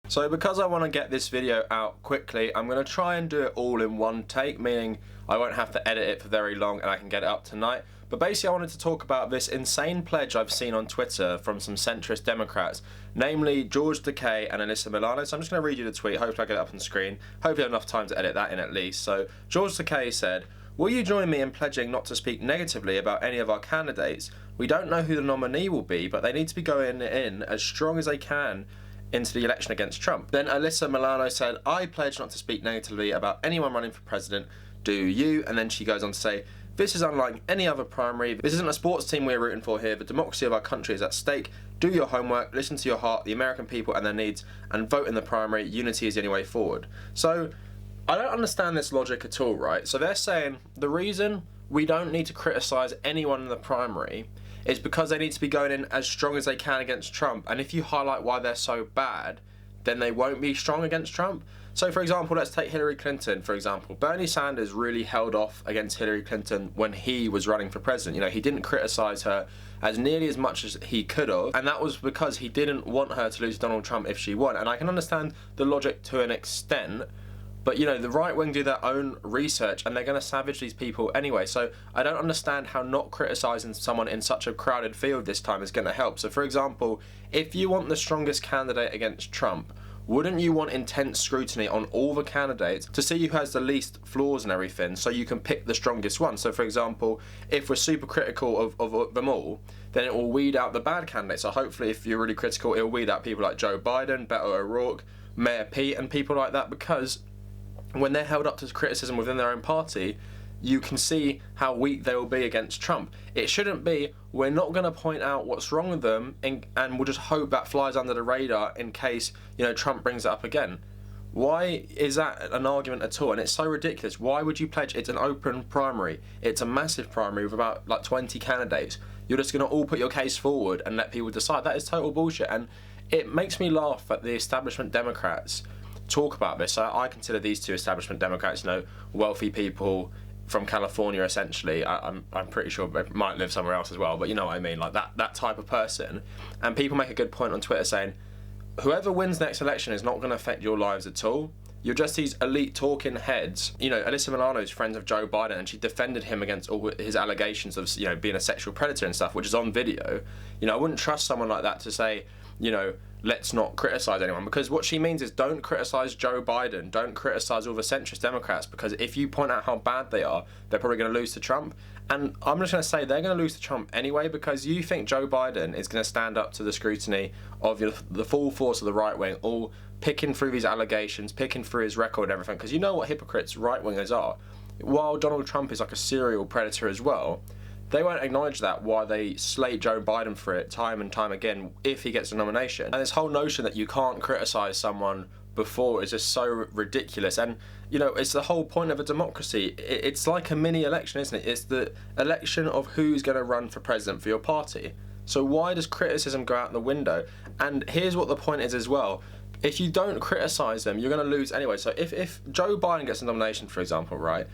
So because I want to get this video out quickly, I'm going to try and do it all in one take, meaning I won't have to edit it for very long and I can get it up tonight. But basically I wanted to talk about this insane pledge I've seen on Twitter from some centrist Democrats, namely George Takei and Alyssa Milano. So I'm just going to read you the tweet, hopefully I get it up on the screen. Hopefully I have enough time to edit that in at least. So George Takei said, "Will you join me in pledging not to speak negatively about any of our candidates? We don't know who the nominee will be, but they need to be going in as strong as they can into the election against Trump." Then Alyssa Milano said, "I pledge not to speak negatively about anyone running for president. Do you?" And then she goes on to say, "This is unlike any other primary. This isn't a sports team we're rooting for here. The democracy of our country is at stake. Do your homework, listen to your heart, the American people and their needs, and vote in the primary. Unity is the only way forward." So I don't understand this logic at all, right? So they're saying the reason we don't need to criticise anyone in the primary is because they need to be going in as strong as they can against Trump. And if you highlight why they're so bad, then they won't be strong against Trump. So for example, let's take Hillary Clinton, for example. Bernie Sanders really held off against Hillary Clinton when he was running for president. You know, he didn't criticise her as nearly as much as he could have, and that was because he didn't want her to lose to Donald Trump if she won. And I can understand the logic to an extent, but you know, the right wing do their own research and they're going to savage these people anyway. So I don't understand how not criticising someone in such a crowded field this time is going to help. So for example, if you want the strongest candidate against Trump, wouldn't you want intense scrutiny on all the candidates to see who has the least flaws and everything, so you can pick the strongest one? So for example, if we're super critical of them all, then it will weed out the bad candidates. So hopefully if you're really critical, it will weed out people like Joe Biden, Beto O'Rourke, Mayor Pete and people like that, because when they're held up to criticism within their own party, you can see how weak they will be against Trump. It shouldn't be, we're not going to point out what's wrong with them and we'll just hope that flies under the radar in case, you know, Trump brings it up again. Why is that an argument at all? And it's so ridiculous. Why would you pledge? It's an open primary. It's a massive primary with about like 20 candidates. You're just going to all put your case forward and let people decide. That is total bullshit. And it makes me laugh that the establishment Democrats talk about this. So I consider these two establishment Democrats, you know, wealthy people from California essentially. I'm pretty sure they might live somewhere else as well, but you know what I mean, like that type of person. And people make a good point on Twitter saying, whoever wins next election is not going to affect your lives at all. You're just these elite talking heads. You know, Alyssa Milano is friends of Joe Biden and she defended him against all his allegations of, you know, being a sexual predator and stuff, which is on video. You know, I wouldn't trust someone like that to say, you know, let's not criticise anyone, because what she means is don't criticise Joe Biden, don't criticise all the centrist Democrats, because if you point out how bad they are, they're probably going to lose to Trump. And I'm just going to say they're going to lose to Trump anyway, because you think Joe Biden is going to stand up to the scrutiny of the full force of the right wing, all picking through these allegations, picking through his record and everything, because you know what hypocrites right wingers are. While Donald Trump is like a serial predator as well, they won't acknowledge that while they slate Joe Biden for it time and time again if he gets a nomination. And this whole notion that you can't criticise someone before is just so ridiculous. And you know, it's the whole point of a democracy. It's like a mini election, isn't it? It's the election of who's going to run for president for your party. So why does criticism go out the window? And here's what the point is as well. If you don't criticise them, you're going to lose anyway. So if Joe Biden gets a nomination, for example, right,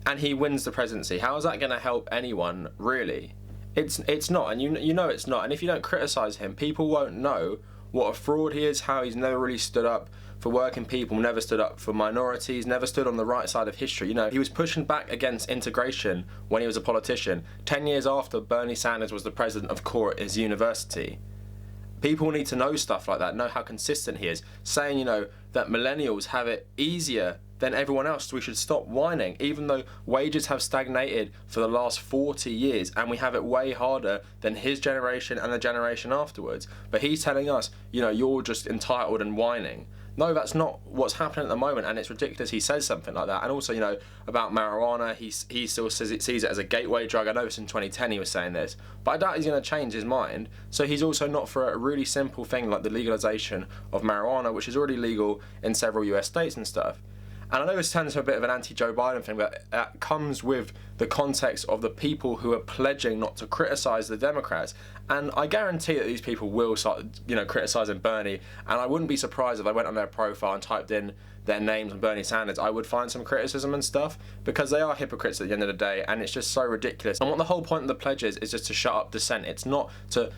and he wins the presidency, how is that going to help anyone, really? It's not, and you know it's not. And if you don't criticise him, people won't know what a fraud he is, how he's never really stood up for working people, never stood up for minorities, never stood on the right side of history. You know, he was pushing back against integration when he was a politician, 10 years after Bernie Sanders was the president of core at his university. People need to know stuff like that, know how consistent he is. Saying, you know, that millennials have it easier than everyone else, we should stop whining, even though wages have stagnated for the last 40 years and we have it way harder than his generation and the generation afterwards. But he's telling us, you know, you're just entitled and whining. No, that's not what's happening at the moment, and it's ridiculous he says something like that. And also, you know, about marijuana, he still sees it as a gateway drug. I know it's in 2010 he was saying this, but I doubt he's going to change his mind. So he's also not for a really simple thing like the legalization of marijuana, which is already legal in several US states and stuff. And I know this turns into a bit of an anti-Joe Biden thing, but that comes with the context of the people who are pledging not to criticise the Democrats. And I guarantee that these people will start, criticising Bernie. And I wouldn't be surprised if I went on their profile and typed in their names on Bernie Sanders. I would find some criticism and stuff, because they are hypocrites at the end of the day, and it's just so ridiculous. And what the whole point of the pledge is just to shut up dissent. It's not to,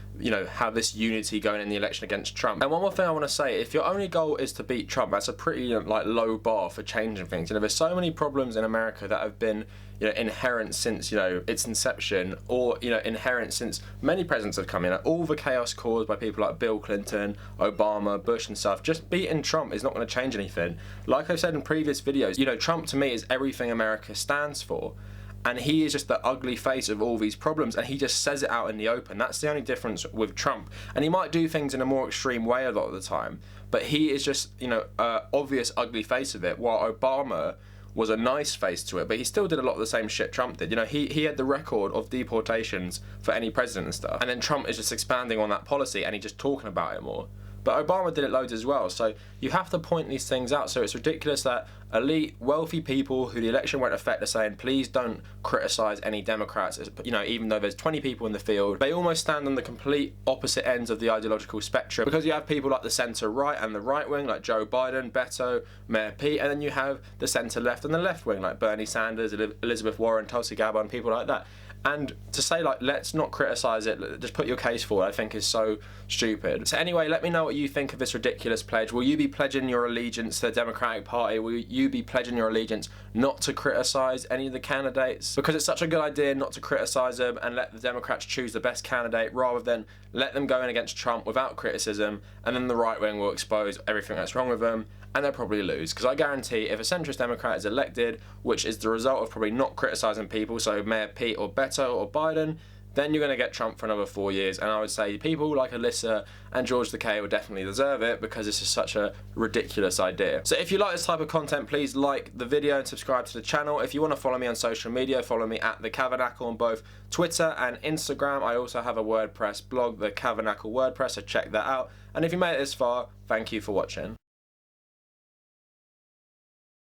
have this unity going in the election against Trump. And one more thing I want to say, if your only goal is to beat Trump, that's a pretty low bar for changing things. There's so many problems in America that have been inherent since its inception, or inherent since many presidents have come in. All the chaos caused by people like Bill Clinton, Obama, Bush and stuff. Just beating Trump is not going to change anything. Like I've said in previous videos, Trump to me is everything America stands for. And he is just the ugly face of all these problems, and he just says it out in the open. That's the only difference with Trump. And he might do things in a more extreme way a lot of the time, but he is just, obvious ugly face of it, while Obama was a nice face to it, but he still did a lot of the same shit Trump did. He had the record of deportations for any president and stuff, and then Trump is just expanding on that policy and he's just talking about it more. But Obama did it loads as well, so you have to point these things out. So it's ridiculous that elite, wealthy people who the election won't affect are saying, please don't criticise any Democrats, even though there's 20 people in the field. They almost stand on the complete opposite ends of the ideological spectrum, because you have people like the centre-right and the right-wing, like Joe Biden, Beto, Mayor Pete, and then you have the centre-left and the left-wing, like Bernie Sanders, Elizabeth Warren, Tulsi Gabbard, and people like that. And to say, let's not criticise it, just put your case forward, I think is so stupid. So anyway, let me know what you think of this ridiculous pledge. Will you be pledging your allegiance to the Democratic Party? Will you be pledging your allegiance not to criticise any of the candidates? Because it's such a good idea not to criticise them and let the Democrats choose the best candidate, rather than let them go in against Trump without criticism, and then the right wing will expose everything that's wrong with them, and they'll probably lose. Because I guarantee if a centrist Democrat is elected, which is the result of probably not criticising people, so Mayor Pete or Beto or Biden, then you're going to get Trump for another 4 years. And I would say people like Alyssa and George Takei will definitely deserve it, because this is such a ridiculous idea. So if you like this type of content, please like the video and subscribe to the channel. If you want to follow me on social media, follow me at The Tabernacle on both Twitter and Instagram. I also have a WordPress blog, The Tabernacle WordPress, so check that out. And if you made it this far, thank you for watching.